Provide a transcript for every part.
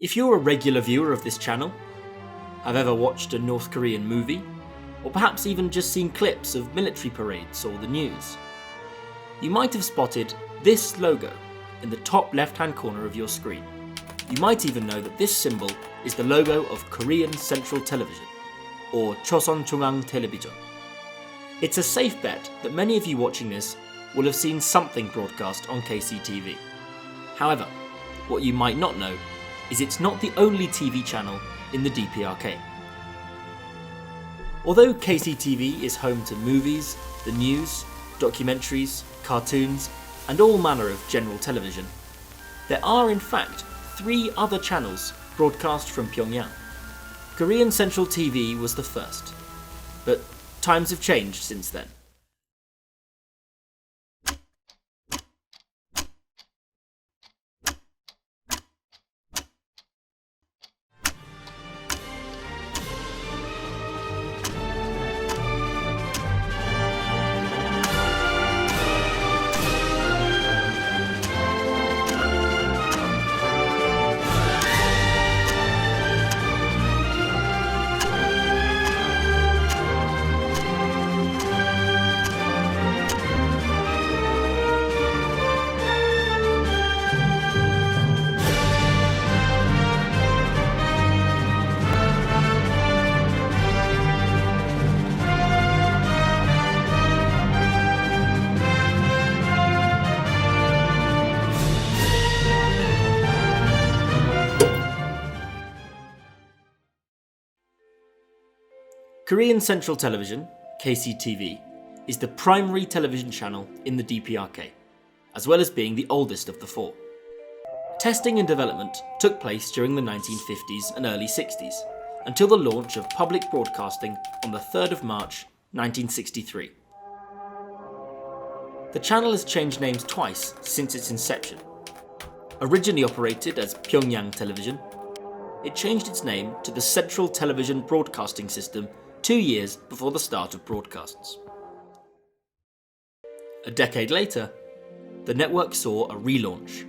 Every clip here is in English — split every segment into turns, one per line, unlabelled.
If you're a regular viewer of this channel, have ever watched a North Korean movie, or perhaps even just seen clips of military parades or the news, you might have spotted this logo in the top left-hand corner of your screen. You might even know that this symbol is the logo of Korean Central Television, or Ryongnamsan Television. It's a safe bet that many of you watching this will have seen something broadcast on KCTV. However, what you might not know is it's not the only TV channel in the DPRK. Although KCTV is home to movies, the news, documentaries, cartoons, and all manner of general television, there are in fact 3 other channels broadcast from Pyongyang. Korean Central TV was the first, but times have changed since then. Korean Central Television, KCTV, is the primary television channel in the DPRK, as well as being the oldest of the 4. Testing and development took place during the 1950s and early 60s, until the launch of public broadcasting on the 3rd of March 1963. The channel has changed names twice since its inception. Originally operated as Pyongyang Television, it changed its name to the Central Television Broadcasting System 2 years before the start of broadcasts. A decade later, the network saw a relaunch.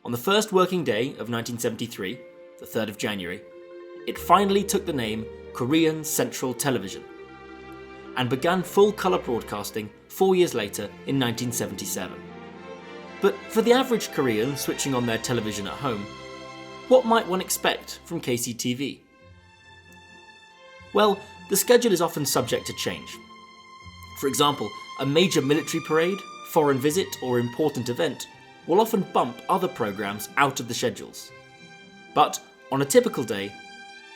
On the first working day of 1973, the 3rd of January, it finally took the name Korean Central Television and began full-colour broadcasting 4 years later in 1977. But for the average Korean switching on their television at home, what might one expect from KCTV? Well, the schedule is often subject to change. For example, a major military parade, foreign visit, or important event will often bump other programmes out of the schedules. But on a typical day,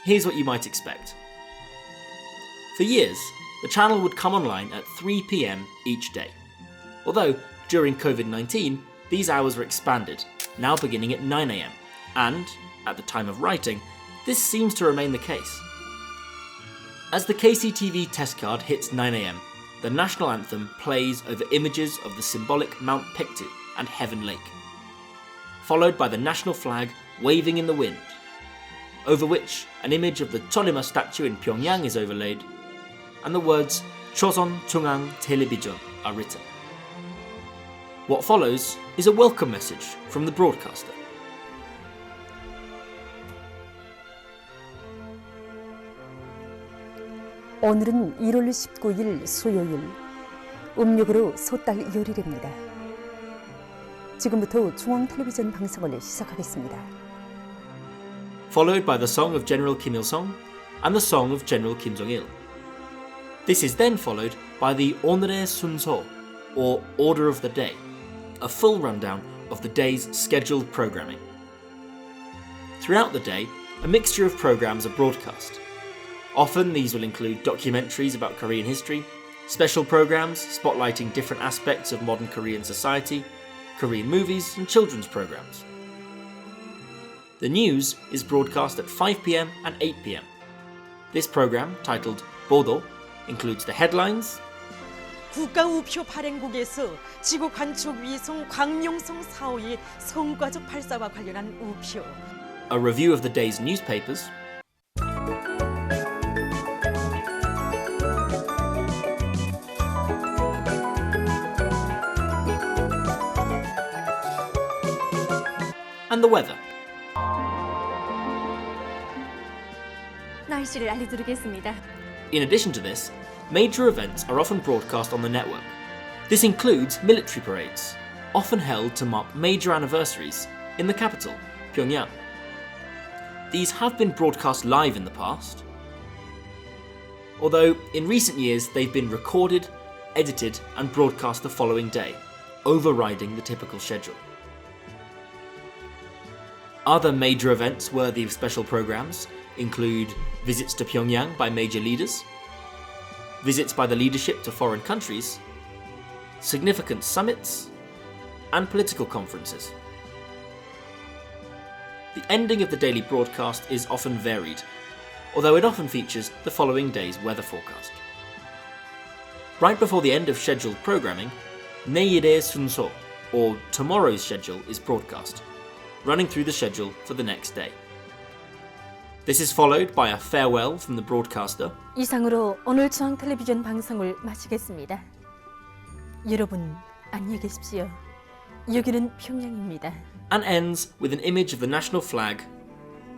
here's what you might expect. For years, the channel would come online at 3 PM each day. Although, during COVID-19, these hours were expanded, now beginning at 9 AM, and, at the time of writing, this seems to remain the case. As the KCTV test card hits 9 AM, the national anthem plays over images of the symbolic Mount Paektu and Heaven Lake, followed by the national flag waving in the wind, over which an image of the Tolima statue in Pyongyang is overlaid, and the words Ryongnamsan Television are written. What follows is a welcome message from the broadcaster.
오늘은 1월 19일 수요일, 음력으로 소달 열일입니다. 지금부터 중앙 텔레비전 방송을 시작하겠습니다.
Followed by the song of General Kim Il-sung and the song of General Kim Jong-il. This is then followed by the 오늘의 순서, or Order of the Day, a full rundown of the day's scheduled programming. Throughout the day, a mixture of programs are broadcast. Often these will include documentaries about Korean history, special programs spotlighting different aspects of modern Korean society, Korean movies and children's programs. The news is broadcast at 5 PM and 8 PM. This program, titled 보도, includes the headlines,
국가우표 발행국에서 지구 관측 위성 광룡성 4호의 성과적 발사와 관련한 우표,
a review of the day's newspapers, and the weather.
날씨를 알려드리겠습니다.
In addition to this, major events are often broadcast on the network. This includes military parades, often held to mark major anniversaries in the capital, Pyongyang. These have been broadcast live in the past, although in recent years they've been recorded, edited and broadcast the following day, overriding the typical schedule. Other major events worthy of special programs include visits to Pyongyang by major leaders, visits by the leadership to foreign countries, significant summits, and political conferences. The ending of the daily broadcast is often varied, although it often features the following day's weather forecast. Right before the end of scheduled programming, 내일의 순서, or tomorrow's schedule, is broadcast, running through the schedule for the next day. This is followed by a farewell from the broadcaster.
이상으로 오늘 중앙 텔레비전 방송을 마치겠습니다. 여러분 안녕히 계십시오. 여기는 평양입니다.
And ends with an image of the national flag,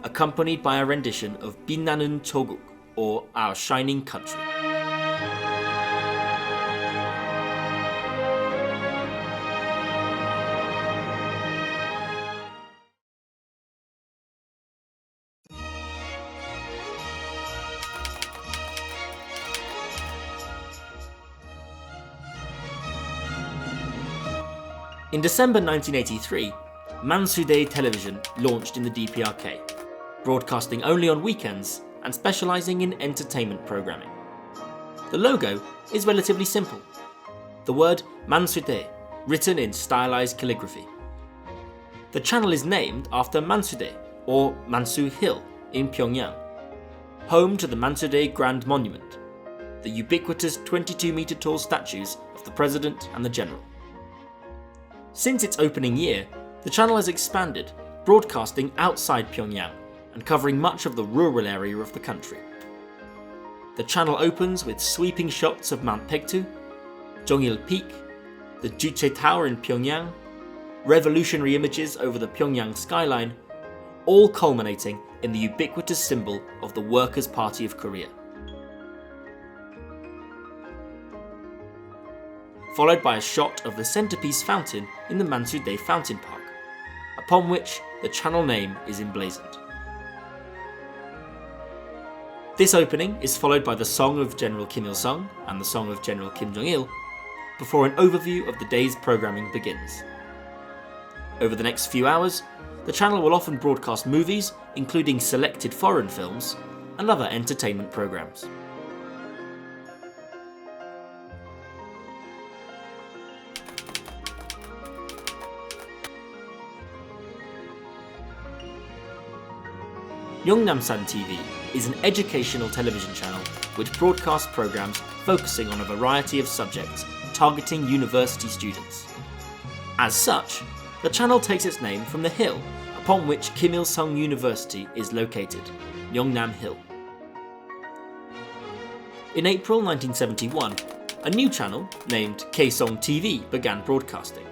accompanied by a rendition of 빛나는 조국, or Our Shining Country. In December 1983, Mansudae Television launched in the DPRK, broadcasting only on weekends and specialising in entertainment programming. The logo is relatively simple. The word Mansudae, written in stylised calligraphy. The channel is named after Mansudae, or Mansu Hill, in Pyongyang, home to the Mansudae Grand Monument, the ubiquitous 22-metre tall statues of the President and the General. Since its opening year, the channel has expanded, broadcasting outside Pyongyang and covering much of the rural area of the country. The channel opens with sweeping shots of Mount Paektu, Jongil Peak, the Juche Tower in Pyongyang, revolutionary images over the Pyongyang skyline, all culminating in the ubiquitous symbol of the Workers' Party of Korea. Followed by a shot of the centerpiece fountain in the Mansudae Fountain Park, upon which the channel name is emblazoned. This opening is followed by the song of General Kim Il-sung and the song of General Kim Jong-il, before an overview of the day's programming begins. Over the next few hours, the channel will often broadcast movies, including selected foreign films, and other entertainment programs. Ryongnamsan TV is an educational television channel which broadcasts programs focusing on a variety of subjects targeting university students. As such, the channel takes its name from the hill upon which Kim Il-sung University is located, Ryongnam Hill. In April 1971, a new channel named Kangson TV began broadcasting.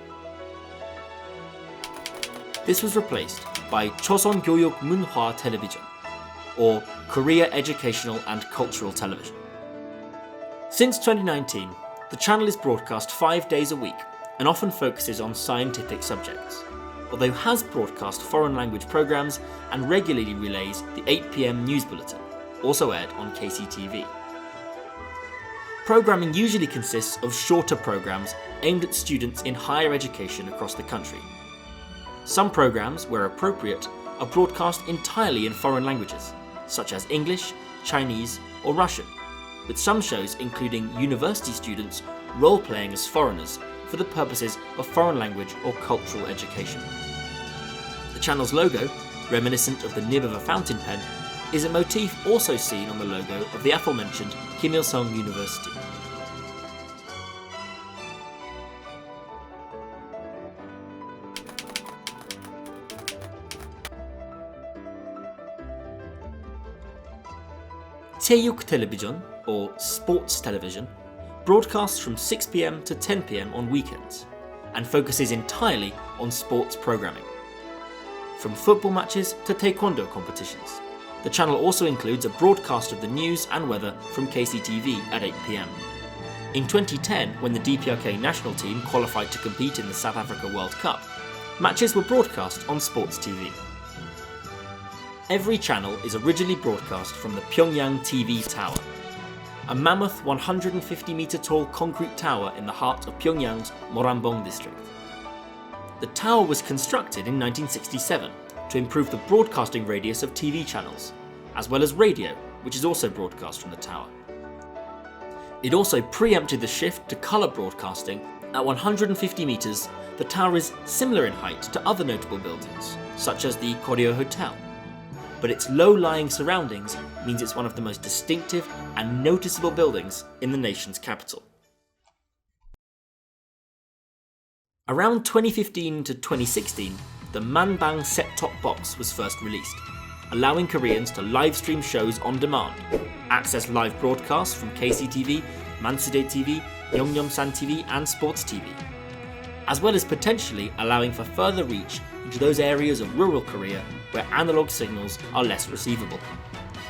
This was replaced by Choson Gyoyok Munhwa Television, or Korea Educational and Cultural Television. Since 2019, the channel is broadcast 5 days a week and often focuses on scientific subjects, although has broadcast foreign language programs and regularly relays the 8 p.m. news bulletin, also aired on KCTV. Programming usually consists of shorter programs aimed at students in higher education across the country. Some programs, where appropriate, are broadcast entirely in foreign languages, such as English, Chinese, or Russian, with some shows including university students role-playing as foreigners for the purposes of foreign language or cultural education. The channel's logo, reminiscent of the nib of a fountain pen, is a motif also seen on the logo of the aforementioned Kim Il-sung University. 체육 Television, or Sports Television, broadcasts from 6 p.m. to 10 p.m. on weekends and focuses entirely on sports programming, from football matches to taekwondo competitions. The channel also includes a broadcast of the news and weather from KCTV at 8 p.m. In 2010, when the DPRK national team qualified to compete in the South Africa World Cup, matches were broadcast on Sports TV. Every channel is originally broadcast from the Pyongyang TV Tower, a mammoth 150-metre tall concrete tower in the heart of Pyongyang's Moranbong district. The tower was constructed in 1967 to improve the broadcasting radius of TV channels, as well as radio, which is also broadcast from the tower. It also preempted the shift to colour broadcasting. At 150 metres, the tower is similar in height to other notable buildings, such as the Koryo Hotel, but its low-lying surroundings means it's one of the most distinctive and noticeable buildings in the nation's capital. Around 2015 to 2016, the Manbang set-top box was first released, allowing Koreans to live-stream shows on demand, access live broadcasts from KCTV, Mansudae TV, Ryongnamsan TV and Sports TV, as well as potentially allowing for further reach into those areas of rural Korea where analogue signals are less receivable.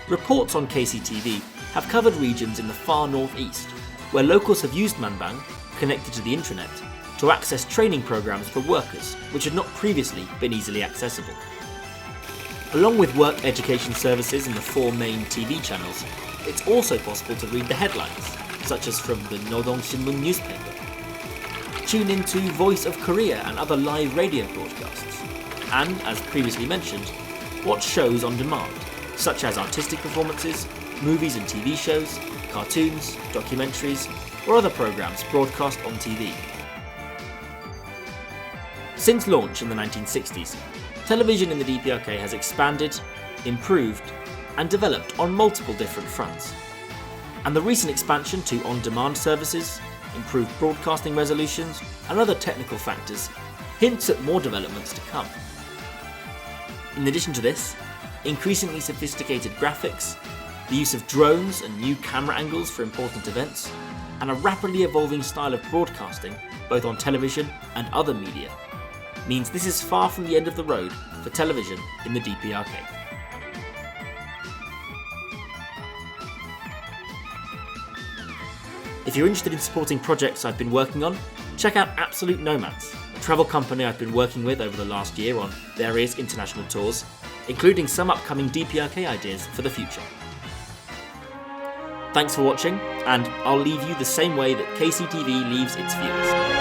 Reports on KCTV have covered regions in the far northeast, where locals have used Manbang, connected to the intranet, to access training programs for workers which had not previously been easily accessible. Along with work education services in the 4 main TV channels, it's also possible to read the headlines, such as from the Nodong Shinmun newspaper. Tune into Voice of Korea and other live radio broadcasts, and, as previously mentioned, watch shows on demand, such as artistic performances, movies and TV shows, cartoons, documentaries, or other programs broadcast on TV. Since launch in the 1960s, television in the DPRK has expanded, improved, and developed on multiple different fronts. And the recent expansion to on-demand services, improved broadcasting resolutions, and other technical factors hints at more developments to come. In addition to this, increasingly sophisticated graphics, the use of drones and new camera angles for important events, and a rapidly evolving style of broadcasting, both on television and other media, means this is far from the end of the road for television in the DPRK. If you're interested in supporting projects I've been working on, check out Absolute Nomads, a travel company I've been working with over the last year on various international tours, including some upcoming DPRK ideas for the future. Thanks for watching, and I'll leave you the same way that KCTV leaves its viewers.